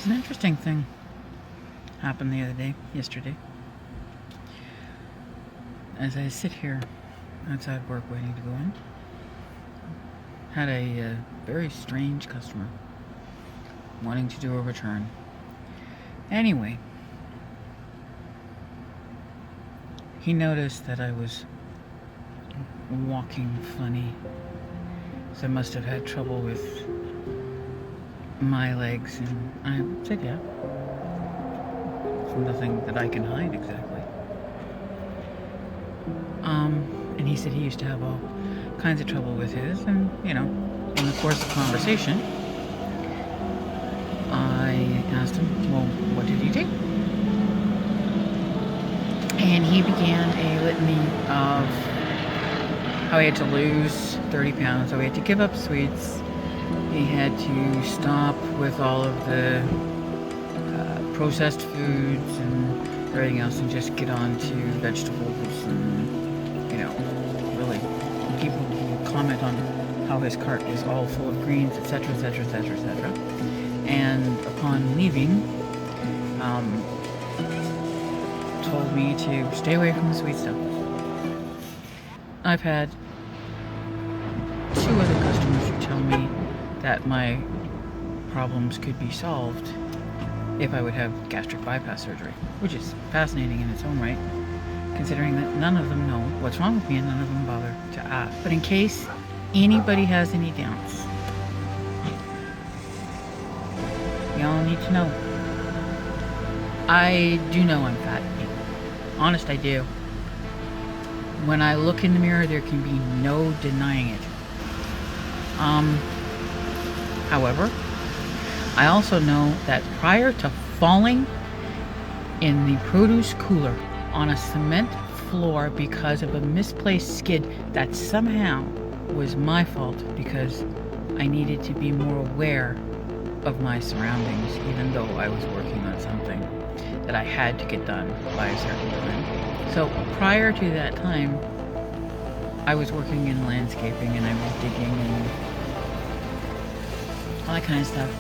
It's an interesting thing happened yesterday. As I sit here outside work waiting to go in, had a very strange customer wanting to do a return. Anyway, he noticed that I was walking funny, so I must have had trouble with my legs, and I said, yeah. It's nothing that I can hide exactly. And he said he used to have all kinds of trouble with his, and, in the course of conversation, I asked him, well, what did he do? And he began a litany of how he had to lose 30 pounds, how he had to give up sweets, he had to stop with all of the processed foods and everything else and just get on to vegetables and, really people who comment on how his cart is all full of greens, etc., etc., etc., etc. And upon leaving, told me to stay away from the sweet stuff. I've had 2 other customers who tell me that my problems could be solved if I would have gastric bypass surgery, which is fascinating in its own right, considering that none of them know what's wrong with me and none of them bother to ask. But in case anybody has any doubts, y'all need to know. I do know I'm fat. Honest, I do. When I look in the mirror, there can be no denying it. However, I also know that prior to falling in the produce cooler on a cement floor because of a misplaced skid that somehow was my fault because I needed to be more aware of my surroundings, even though I was working on something that I had to get done by a certain time. So prior to that time, I was working in landscaping and I was digging and all that kind of stuff.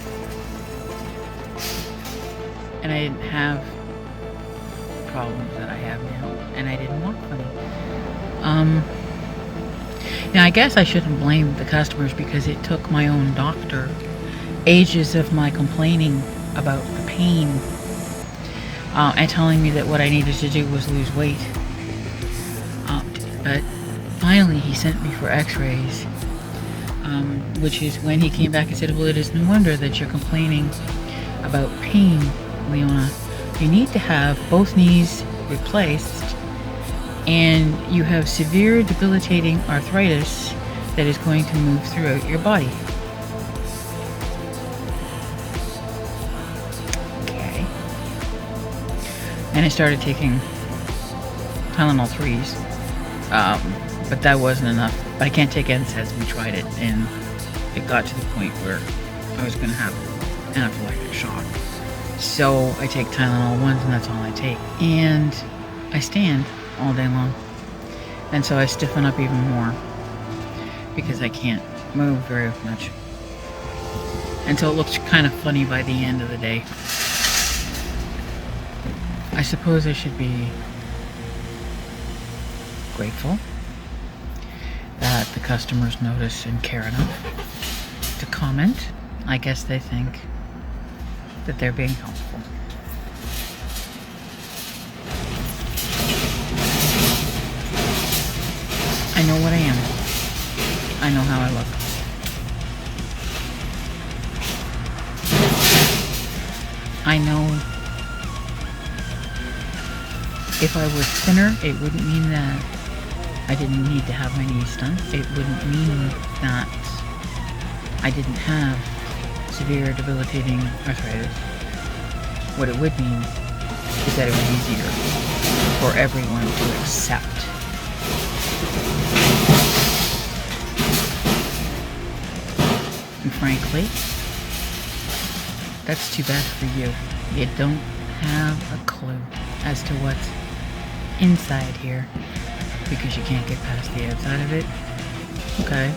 And I didn't have problems that I have now, and I didn't walk funny. Now I guess I shouldn't blame the customers because it took my own doctor ages of my complaining about the pain and telling me that what I needed to do was lose weight. But finally he sent me for x-rays, which is when he came back and said, well, it is no wonder that you're complaining about pain, Leona. You need to have both knees replaced and you have severe debilitating arthritis that is going to move throughout your body. Okay. And I started taking Tylenol 3s, but that wasn't enough. But I can't take NSAIDs. We tried it and it got to the point where I was going to have anaphylactic shock. So I take Tylenol 1s and that's all I take. And I stand all day long. And so I stiffen up even more because I can't move very much. And so it looks kind of funny by the end of the day. I suppose I should be grateful that the customers notice and care enough to comment. I guess they think that they're being helpful. I know what I am. I know how I look. I know if I was thinner, it wouldn't mean that I didn't need to have my knees done. It wouldn't mean that I didn't have severe debilitating arthritis. What it would mean is that it was easier for everyone to accept. And frankly, that's too bad for you. You don't have a clue as to what's inside here because you can't get past the outside of it. Okay.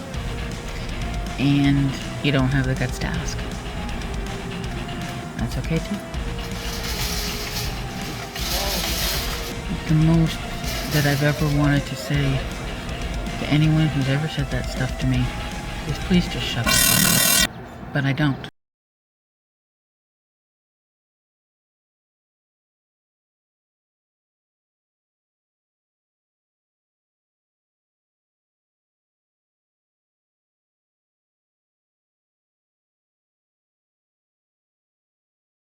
And you don't have the guts to ask. that's okay too. The most that I've ever wanted to say to anyone who's ever said that stuff to me is please just shut the fuck up. But I don't.